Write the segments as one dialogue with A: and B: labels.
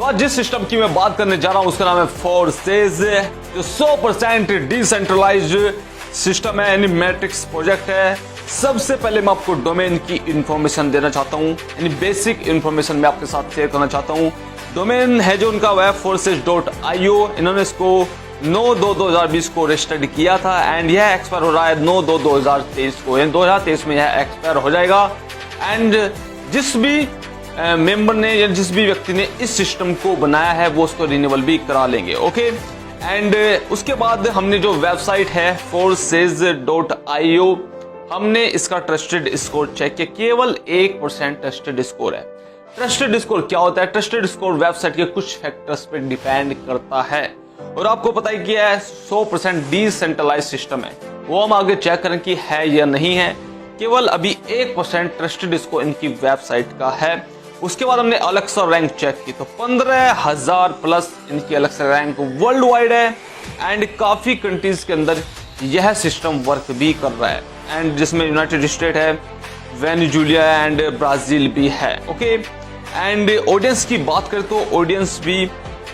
A: तो आज जिस सिस्टम की मैं बात करने जा रहा हूं उसका नाम है फोर्सेज, जो 100% डिसेंट्रलाइज्ड सिस्टम है, यानी मैट्रिक्स प्रोजेक्ट है। सबसे पहले मैं आपको डोमेन की इंफॉर्मेशन देना चाहता हूं, यानी बेसिक इंफॉर्मेशन मैं आपके साथ शेयर करना चाहता हूं। डोमेन है जो उनका वह forces.io, इन्होंने इसको 9/2/2020 को रजिस्टर्ड किया था एंड यह एक्सपायर हो रहा है 9/2/2023 को, यानी 2023 में यह एक्सपायर हो जाएगा। एंड जिस भी मेंबर ने या जिस भी व्यक्ति ने इस सिस्टम को बनाया है वो उसको रिन्यूअल भी करा लेंगे। ओके, एंड उसके बाद हमने जो वेबसाइट है forces.io, हमने इसका ट्रस्टेड स्कोर चेक किया, केवल 1% ट्रस्टेड स्कोर है। ट्रस्टेड स्कोर क्या होता है? ट्रस्टेड स्कोर वेबसाइट के कुछ फैक्टर्स पे डिपेंड करता है और आपको पता ही किया है 100% डिसेंट्रलाइज्ड सिस्टम है, वो हम आगे चेक करें कि है या नहीं है। केवल अभी 1% ट्रस्टेड स्कोर इनकी वेबसाइट का है। उसके बाद हमने अलेक्सा रैंक चेक की तो 15,000 प्लस इनकी अलेक्सा रैंक वर्ल्ड वाइड है एंड काफी कंट्रीज के अंदर यह सिस्टम वर्क भी कर रहा है, एंड जिसमें यूनाइटेड स्टेट है, वेनेजुएला एंड ब्राजील भी है। ओके, एंड ऑडियंस की बात करें तो ऑडियंस भी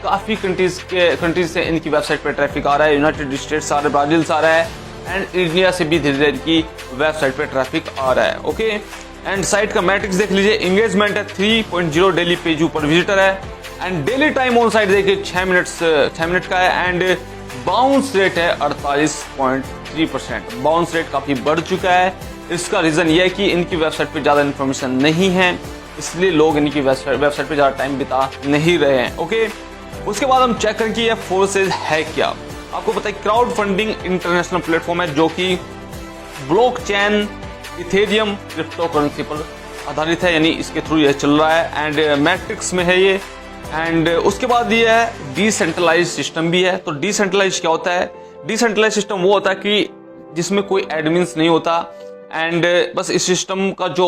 A: काफी कंट्रीज से इनकी वेबसाइट पर ट्रैफिक आ रहा है। यूनाइटेड स्टेट्स आ रहा है, ब्राजील से आ रहा है एंड इंडिया से भी धीरे धीरे इनकी वेबसाइट पे ट्रैफिक आ रहा है। ओके, एंड साइट का मैट्रिक्स देख लीजिए, एंगेजमेंट है 3.0 डेली पेज ऊपर विजिटर है and daily time on site देखिए 6 मिनट का है एंड बाउंस रेट है 48.3%। बाउंस रेट काफी बढ़ चुका है। इसका रीजन यह है कि इनकी वेबसाइट पे ज्यादा इन्फॉर्मेशन नहीं है, इसलिए लोग इनकी वेबसाइट पे ज्यादा टाइम बिता नहीं रहे हैं। ओके, उसके बाद हम चेक करें कि यह फोर्सेज है क्या। आपको पता है क्राउड फंडिंग इंटरनेशनल प्लेटफॉर्म है जो कि ब्लॉकचेन, इथेरियम क्रिप्टो करेंसी पर आधारित है, यानी इसके थ्रू यह चल रहा है एंड मैट्रिक्स में है ये। एंड उसके बाद ये है डिसेंट्रलाइज्ड सिस्टम भी है। तो डिसेंट्रलाइज्ड क्या होता है? डिसेंट्रलाइज्ड सिस्टम वो होता है कि जिसमें कोई एडमिन्स नहीं होता एंड बस इस सिस्टम का जो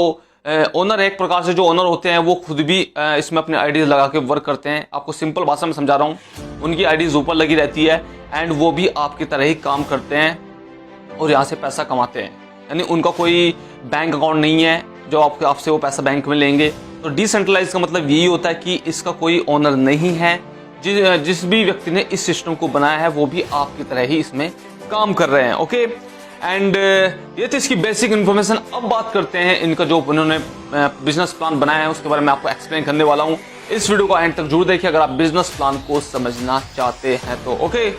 A: ओनर है, एक प्रकार से जो ओनर होते हैं वो खुद भी इसमें अपने आईडीज लगा के वर्क करते हैं। आपको सिंपल भाषा में समझा रहा हूँ, उनकी आईडीज ऊपर लगी रहती है एंड वो भी आपकी तरह ही काम करते हैं और यहाँ से पैसा कमाते हैं, यानी उनका कोई बैंक अकाउंट नहीं है जो आपसे वो पैसा बैंक में लेंगे। तो डिसेंट्रलाइज का मतलब यही होता है कि इसका कोई ओनर नहीं है। जिस भी व्यक्ति ने इस सिस्टम को बनाया है वो भी आपकी तरह ही इसमें काम कर रहे हैं। ओके, एंड ये तो इसकी बेसिक इन्फॉर्मेशन। अब बात करते हैं इनका जो उन्होंने बिजनेस प्लान बनाया है उसके बारे में आपको एक्सप्लेन करने वाला हूँ। इस वीडियो को एंड तक जरूर देखिए अगर आप बिजनेस प्लान को समझना चाहते हैं तो। ओके,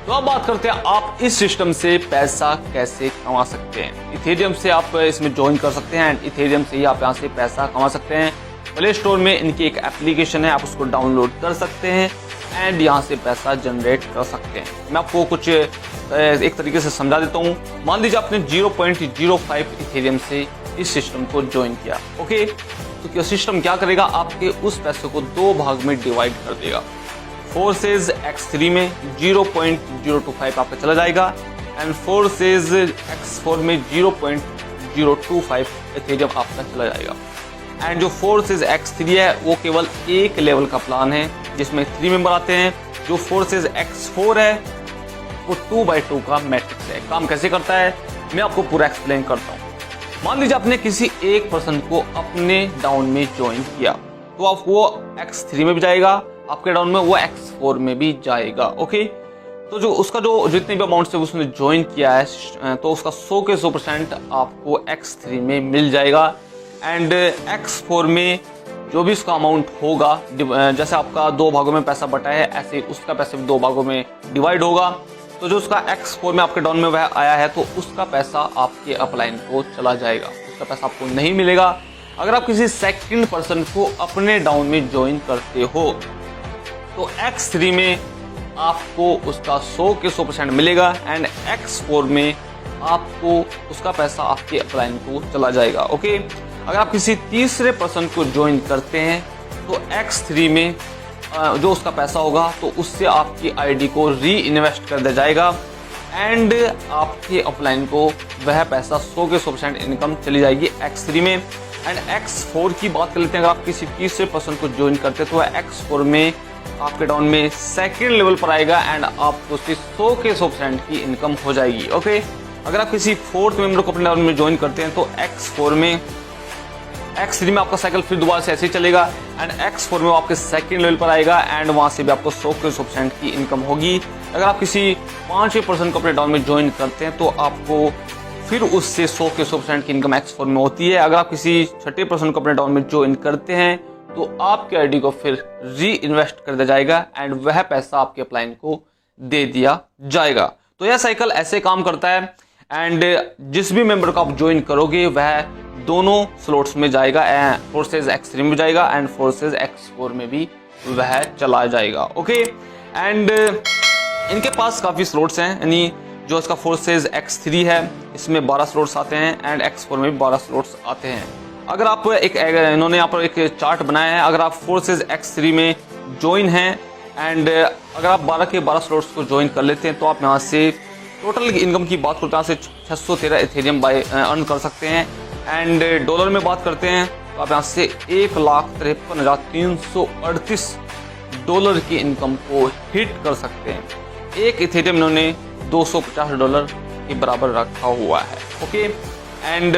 A: तो अब बात करते हैं आप इस सिस्टम से पैसा कैसे कमा सकते हैं। इथेरियम से आप इसमें ज्वाइन कर सकते हैं एंड इथेरियम से ही आप यहाँ से पैसा कमा सकते हैं। प्ले स्टोर में इनकी एक एप्लीकेशन है, आप उसको डाउनलोड कर सकते हैं एंड यहाँ से पैसा जनरेट कर सकते हैं। मैं आपको कुछ एक तरीके से समझा देता हूँ। मान लीजिए आपने 0.05 इथेरियम से इस सिस्टम को ज्वाइन किया। ओके, तो सिस्टम क्या करेगा? आपके उस पैसे को 2 भाग में डिवाइड कर देगा। फोर्सेज X3 में 0.025 आपका चला जाएगा एंड फोर्सेज X4 में 0.025 इथेरियम आपका चला जाएगा। एंड जो फोर्सेज X3 है वो केवल एक लेवल का प्लान है जिसमें 3 मेंबर आते हैं। जो फोर्सेज X4 है वो 2x2 का मैट्रिक्स है। काम कैसे करता है मैं आपको पूरा एक्सप्लेन करता हूँ। मान लीजिए आपने किसी एक पर्सन को अपने डाउन में ज्वाइन किया तो आप वो X3 में भी जाएगा, आपके डाउन में वो X4 में भी जाएगा। ओके, तो जो उसका जो जितने भी अमाउंट से उसने ज्वाइन किया है तो उसका 100 के 100% आपको X3 में मिल जाएगा एंड X4 में जो भी उसका अमाउंट होगा, जैसे आपका 2 भागों में पैसा बटा है ऐसे उसका पैसा भी 2 भागों में डिवाइड होगा। तो जो उसका X4 में आपके डाउन में वह आया है तो उसका पैसा आपके अपलाइन को चला जाएगा, उसका पैसा आपको नहीं मिलेगा। अगर आप किसी सेकंड पर्सन को अपने डाउन में ज्वाइन करते हो तो X3 में आपको उसका 100 के 100% मिलेगा एंड X4 में आपको उसका पैसा आपके अपलाइन को चला जाएगा। ओके, अगर आप किसी तीसरे पर्सन को ज्वाइन करते हैं तो X3 में जो उसका पैसा होगा तो उससे आपकी आईडी को री इन्वेस्ट कर दिया जाएगा एंड आपके अपलाइन को वह पैसा 100 के 100% इनकम चली जाएगी X3 में। एंड X4 की बात कर लेते हैं। अगर आप किसी तीसरे पर्सन को ज्वाइन करते हैं तो वह X4 में आपके डाउन में सेकेंड लेवल पर आएगा एंड आपको उसकी 100 के 100% की इनकम हो जाएगी। ओके, अगर आप किसी फोर्थ मेंबर को अपने डाउन में ज्वाइन करते हैं तो X4 में X3 में आपका साइकिल फिर दोबारा से ऐसे ही चलेगा एंड X4 में वो आपके सेकंड लेवल पर आएगा एंड वहां से भी आपको 100% की इनकम होगी। अगर आप किसी 5% को अपने डाउन में ज्वाइन करते हैं तो आपको फिर उससे 100% की इनकम X4 में होती है। अगर आप किसी 6% को अपने डाउन में ज्वाइन करते हैं तो आपके आईडी को फिर री इन्वेस्ट कर दिया जाएगा एंड वह पैसा आपके अपलाइन को दे दिया जाएगा। तो यह साइकिल ऐसे काम करता है एंड जिस भी मेंबर को आप ज्वाइन करोगे वह दोनों स्लॉट्स में जाएगा, फोर्सेज X3 में जाएगा एंड फोर्सेज X4 में भी वह चला जाएगा। ओके एंड इनके पास काफी स्लॉट्स हैं, यानी जो इसका फोर्सेज X3 है इसमें 12 स्लॉट्स आते हैं एंड X4 में भी 12 स्लॉट्स आते हैं। अगर आप इन्होंने यहाँ पर एक चार्ट बनाया है, अगर आप फोर्सेज X3 में ज्वाइन हैं एंड अगर आप 12 के 12 स्लॉट्स को ज्वाइन कर लेते हैं तो आप यहाँ से टोटल इनकम की बात करते हैं, यहाँ से 613 इथेरियम अर्न कर सकते हैं एंड डॉलर में बात करते हैं तो आप यहाँ से $1,53,338 की इनकम को हिट कर सकते हैं। एक इथेरियम इन्होंने $250 के बराबर रखा हुआ है। ओके एंड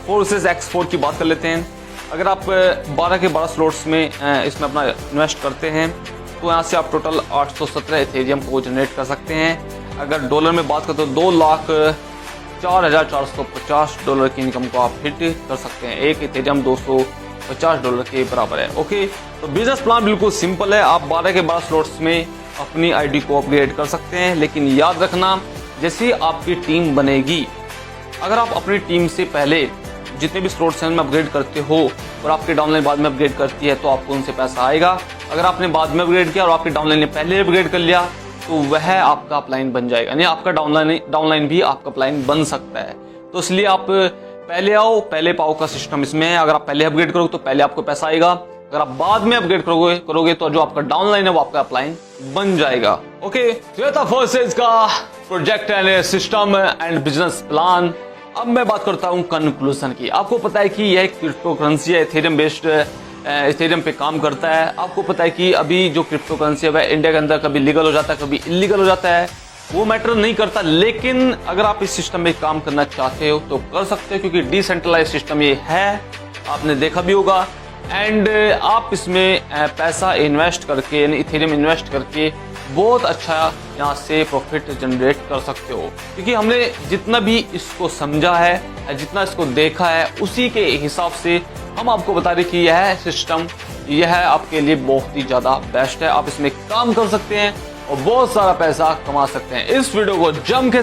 A: फोर्सेज X4 की बात कर लेते हैं। अगर आप 12 के 12 स्लॉट्स में इसमें अपना इन्वेस्ट करते हैं तो यहाँ से आप टोटल 817 इथेरियम को जनरेट कर सकते हैं। अगर डॉलर में बात करें तो $2,04,450 की इनकम को आप हिट कर सकते हैं। एक इथेरियम $250 के बराबर है। ओके तो बिजनेस प्लान बिल्कुल सिंपल है, आप 12 के 12 स्लॉट्स में अपनी आईडी को अपग्रेड कर सकते हैं, लेकिन याद रखना जैसे आपकी टीम बनेगी, अगर आप अपनी टीम से पहले जितने भी स्लॉट्स हैं उनमें अपग्रेड करते हो और आपकी डाउनलाइन बाद में अपग्रेड करती है तो आपको उनसे पैसा आएगा। अगर आपने बाद में अपग्रेड किया और आपकी डाउनलाइन ने पहले अपग्रेड कर लिया तो वह आपका अपलाइन बन जाएगा, यानी आपका डाउनलाइन भी आपका अपलाइन बन सकता है। तो इसलिए आप पहले आओ पहले पाओ का सिस्टम इसमें है। अगर आप पहले अपग्रेड करोगे तो पहले आपको पैसा आएगा, अगर आप बाद में अपग्रेड करोगे तो जो आपका डाउनलाइन है वो आपका अपलाइन बन जाएगा। ओके तो ये था फोर्सेज का project and system and business plan. अब मैं बात करता हूँ कंक्लूजन की। आपको पता है कि यह क्रिप्टो करेंसी है, इथेरियम बेस्ड इथेरियम पे काम करता है। आपको पता है कि अभी जो क्रिप्टो करेंसी है वह इंडिया के अंदर कभी लीगल हो जाता है कभी इलीगल हो जाता है, वो मैटर नहीं करता। लेकिन अगर आप इस सिस्टम में काम करना चाहते हो तो कर सकते हो क्योंकि डिसेंट्रलाइज सिस्टम ये है, आपने देखा भी होगा एंड आप इसमें पैसा इन्वेस्ट करके यानी इथेरियम इन्वेस्ट करके बहुत अच्छा यहाँ से प्रॉफिट जनरेट कर सकते हो। क्योंकि हमने जितना भी इसको समझा है जितना इसको देखा है उसी के हिसाब से हम आपको बता रहे कि यह सिस्टम यह आपके लिए बहुत ही ज़्यादा बेस्ट है। आप इसमें काम कर सकते हैं और बहुत सारा पैसा कमा सकते हैं। इस वीडियो को जम के